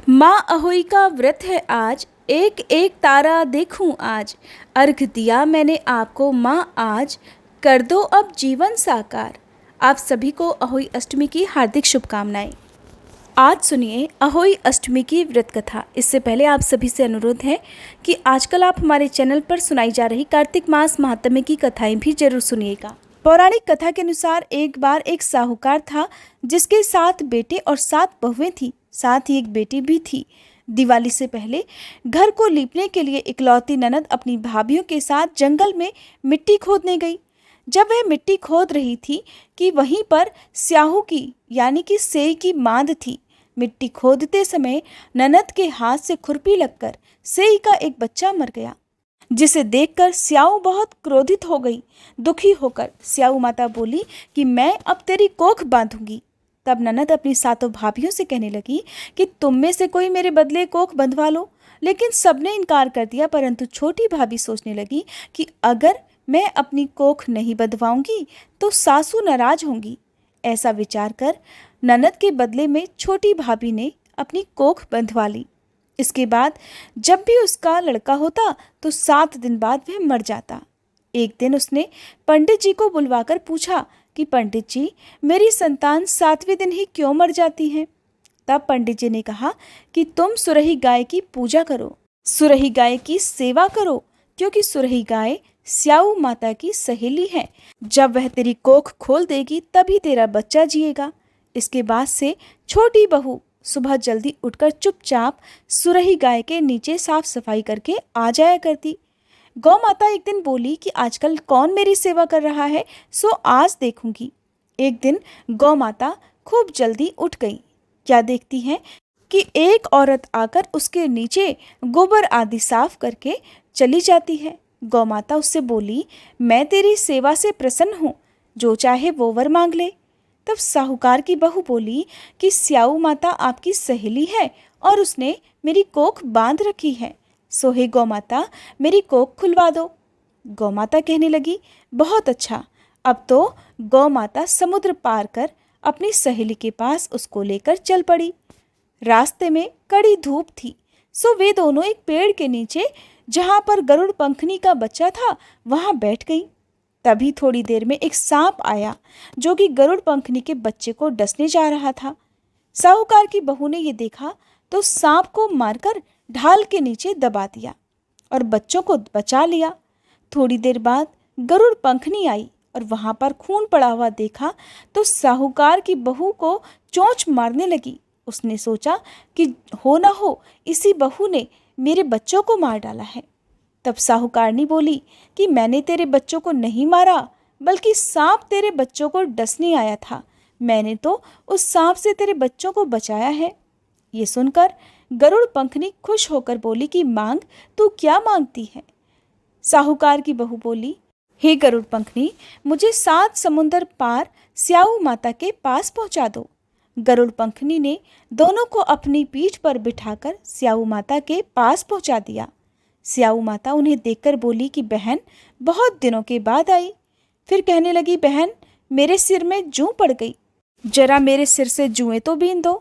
माँ अहोई का व्रत है आज, एक एक तारा देखूं आज। अर्घ दिया मैंने आपको माँ आज, कर दो अब जीवन साकार। आप सभी को अहोई अष्टमी की हार्दिक शुभकामनाएं। आज सुनिए अहोई अष्टमी की व्रत कथा। इससे पहले आप सभी से अनुरोध है कि आजकल आप हमारे चैनल पर सुनाई जा रही कार्तिक मास महात्म्य की कथाएं भी जरूर सुनिएगा। पौराणिक कथा के अनुसार एक बार एक साहूकार था जिसके 7 बेटे और 7 बहुएं थी, साथ ही एक बेटी भी थी। दिवाली से पहले घर को लीपने के लिए इकलौती ननद अपनी भाभीयों के साथ जंगल में मिट्टी खोदने गई। जब वह मिट्टी खोद रही थी कि वहीं पर स्याहू की यानी कि सेई की मांद थी। मिट्टी खोदते समय ननद के हाथ से खुरपी लगकर सेई का एक बच्चा मर गया, जिसे देखकर स्याऊ बहुत क्रोधित हो गई। दुखी होकर स्याऊ माता बोली कि मैं अब तेरी कोख बांधूंगी। तब ननद अपनी 7 भाभियों से कहने लगी कि तुम में से कोई मेरे बदले कोख बंधवा लो, लेकिन सबने इनकार कर दिया। परंतु छोटी भाभी सोचने लगी कि अगर मैं अपनी कोख नहीं बंधवाऊंगी तो सासू नाराज होंगी। ऐसा विचार कर ननद के बदले में छोटी भाभी ने अपनी कोख बंधवा ली। इसके बाद जब भी उसका लड़का होता तो 7 दिन बाद वह मर जाता। एक दिन उसने पंडित जी को बुलवाकर पूछा कि पंडित जी, मेरी संतान 7वें दिन ही क्यों मर जाती है। तब पंडित जी ने कहा कि तुम सुरही गाय की पूजा करो, सुरही गाय की सेवा करो, क्योंकि सुरही गाय स्याऊ माता की सहेली है। जब वह तेरी कोख खोल देगी तभी तेरा बच्चा जिएगा। इसके बाद से छोटी बहू सुबह जल्दी उठकर चुपचाप सुरही गाय के नीचे साफ सफाई करके आ जाया करती। गौ माता एक दिन बोली कि आजकल कौन मेरी सेवा कर रहा है, सो आज देखूंगी। एक दिन गौ माता खूब जल्दी उठ गई। क्या देखती है कि एक औरत आकर उसके नीचे गोबर आदि साफ करके चली जाती है। गौ माता उससे बोली, मैं तेरी सेवा से प्रसन्न हूँ, जो चाहे वो वर मांग ले। तब साहूकार की बहू बोली कि स्याऊ माता आपकी सहेली है और उसने मेरी कोख बांध रखी है, सो हे गौ माता मेरी कोख खुलवा दो। गौ माता कहने लगी, बहुत अच्छा। अब तो गौ माता समुद्र पार कर अपनी सहेली के पास उसको लेकर चल पड़ी। रास्ते में कड़ी धूप थी, सो वे दोनों एक पेड़ के नीचे जहां पर गरुड़ पंखनी का बच्चा था वहां बैठ गई। तभी थोड़ी देर में एक सांप आया जो कि गरुड़ पंखनी के बच्चे को डसने जा रहा था। साहूकार की बहू ने ये देखा तो सांप को मारकर ढाल के नीचे दबा दिया और बच्चों को बचा लिया। थोड़ी देर बाद गरुड़ पंखनी आई और वहां पर खून पड़ा हुआ देखा तो साहूकार की बहू को चोंच मारने लगी। उसने सोचा कि हो ना हो इसी बहू ने मेरे बच्चों को मार डाला है। तब साहूकारनी बोली कि मैंने तेरे बच्चों को नहीं मारा, बल्कि सांप तेरे बच्चों को डसने आया था। मैंने तो उस सांप से तेरे बच्चों को बचाया है। ये सुनकर गरुड़ पंखनी खुश होकर बोली कि मांग, तू क्या मांगती है। साहूकार की बहू बोली, हे गरुड़ पंखनी, मुझे 7 समुंदर पार स्याऊ माता के पास पहुंचा दो। गरुड़ पंखनी ने दोनों को अपनी पीठ पर बिठाकर स्याऊ माता के पास पहुंचा दिया। स्याऊ माता उन्हें देखकर बोली कि बहन, बहुत दिनों के बाद आई। फिर कहने लगी, बहन मेरे सिर में जूं पड़ गई, जरा मेरे सिर से जुएं तो बीन दो।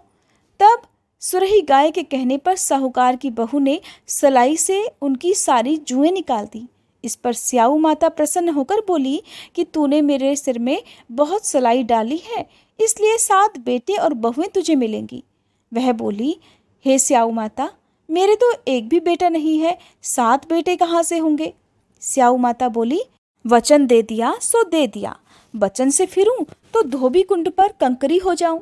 तब सुरही गाय के कहने पर साहूकार की बहू ने सलाई से उनकी सारी जुएं निकाल दी। इस पर स्याऊ माता प्रसन्न होकर बोली कि तूने मेरे सिर में बहुत सलाई डाली है, इसलिए 7 बेटे और बहुएं तुझे मिलेंगी। वह बोली, हे स्याऊ माता, मेरे तो एक भी बेटा नहीं है, 7 बेटे कहाँ से होंगे। स्याऊ माता बोली, वचन दे दिया सो दे दिया, वचन से फिरूं तो धोबी कुंड पर कंकरी हो जाऊं।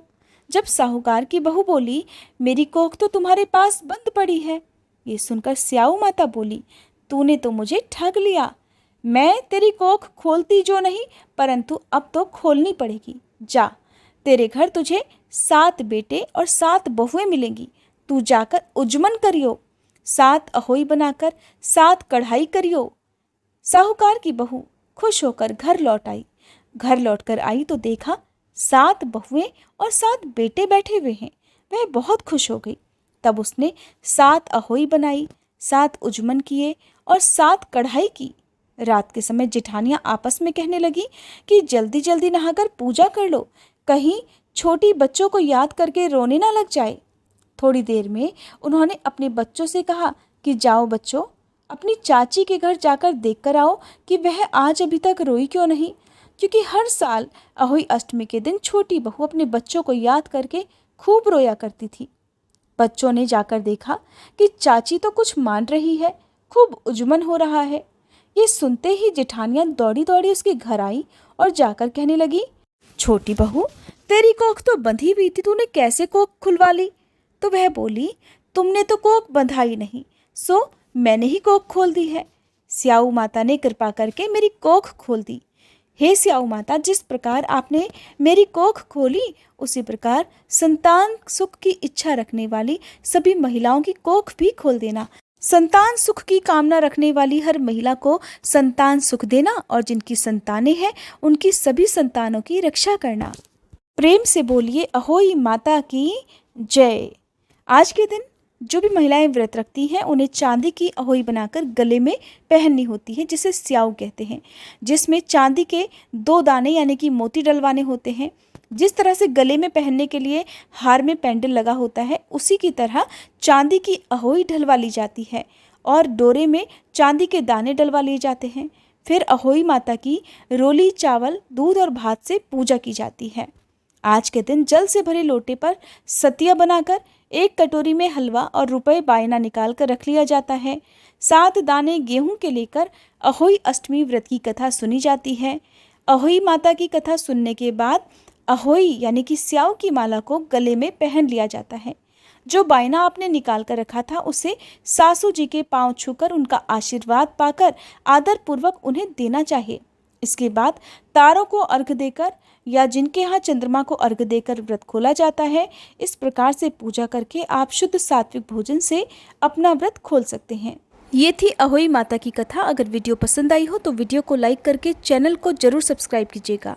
जब साहूकार की बहू बोली, मेरी कोख तो तुम्हारे पास बंद पड़ी है। ये सुनकर स्याऊ माता बोली, तूने तो मुझे ठग लिया। मैं तेरी कोख खोलती जो नहीं, परंतु अब तो खोलनी पड़ेगी। जा, तेरे घर तुझे 7 बेटे और 7 बहुएं मिलेंगी। तू जाकर उजमन करियो, 7 अहोई बनाकर 7 कढ़ाई करियो। साहूकार की बहू खुश होकर घर लौट आई। घर लौटकर आई तो देखा 7 बहुएं और 7 बेटे बैठे हुए हैं। वह बहुत खुश हो गई। तब उसने 7 अहोई बनाई, 7 उजमन किए और 7 कढ़ाई की। रात के समय जेठानियां आपस में कहने लगी कि जल्दी जल्दी नहाकर पूजा कर लो, कहीं छोटी बच्चों को याद करके रोने ना लग जाए। थोड़ी देर में उन्होंने अपने बच्चों से कहा कि जाओ बच्चों, अपनी चाची के घर जाकर देख कर आओ कि वह आज अभी तक रोई क्यों नहीं, क्योंकि हर साल अहोई अष्टमी के दिन छोटी बहू अपने बच्चों को याद करके खूब रोया करती थी। बच्चों ने जाकर देखा कि चाची तो कुछ मान रही है, खूब उजमन हो रहा है। ये सुनते ही जेठानियां दौड़ी दौड़ी उसके घर आई और जाकर कहने लगी, छोटी बहू, तेरी कोख तो बंधी हुई थी, तूने कैसे कोख खुलवा ली? तो वह बोली, तुमने तो कोख बंधाई नहीं, सो मैंने ही कोख खोल दी है। स्याऊ माता ने कृपा करके मेरी कोख खोल दी। हे स्याऊ माता, जिस प्रकार आपने मेरी कोख खोली, उसी प्रकार संतान सुख की इच्छा रखने वाली सभी महिलाओं की कोख भी खोल देना। संतान सुख की कामना रखने वाली हर महिला को संतान सुख देना और जिनकी संतानें हैं उनकी सभी संतानों की रक्षा करना। प्रेम से बोलिए अहोई माता की जय। आज के दिन जो भी महिलाएं व्रत रखती हैं उन्हें चांदी की अहोई बनाकर गले में पहननी होती है, जिसे स्याऊ कहते हैं, जिसमें चांदी के 2 दाने यानी कि मोती डलवाने होते हैं। जिस तरह से गले में पहनने के लिए हार में पेंडल लगा होता है, उसी की तरह चांदी की अहोई डलवा ली जाती है और डोरे में चांदी के दाने डलवा लिए जाते हैं। फिर अहोई माता की रोली, चावल, दूध और भात से पूजा की जाती है। आज के दिन जल से भरे लोटे पर सतिया बनाकर 1 कटोरी में हलवा और रुपए बायना निकाल कर रख लिया जाता है। 7 दाने गेहूं के लेकर अहोई अष्टमी व्रत की कथा सुनी जाती है। अहोई माता की कथा सुनने के बाद अहोई यानी कि स्याऊ की माला को गले में पहन लिया जाता है। जो बायना आपने निकाल कर रखा था उसे सासू जी के पांव छूकर उनका आशीर्वाद पाकर आदर पूर्वक उन्हें देना चाहिए। इसके बाद तारों को अर्घ देकर या जिनके यहाँ चंद्रमा को अर्घ देकर व्रत खोला जाता है, इस प्रकार से पूजा करके आप शुद्ध सात्विक भोजन से अपना व्रत खोल सकते हैं। ये थी अहोई माता की कथा। अगर वीडियो पसंद आई हो तो वीडियो को लाइक करके चैनल को जरूर सब्सक्राइब कीजिएगा।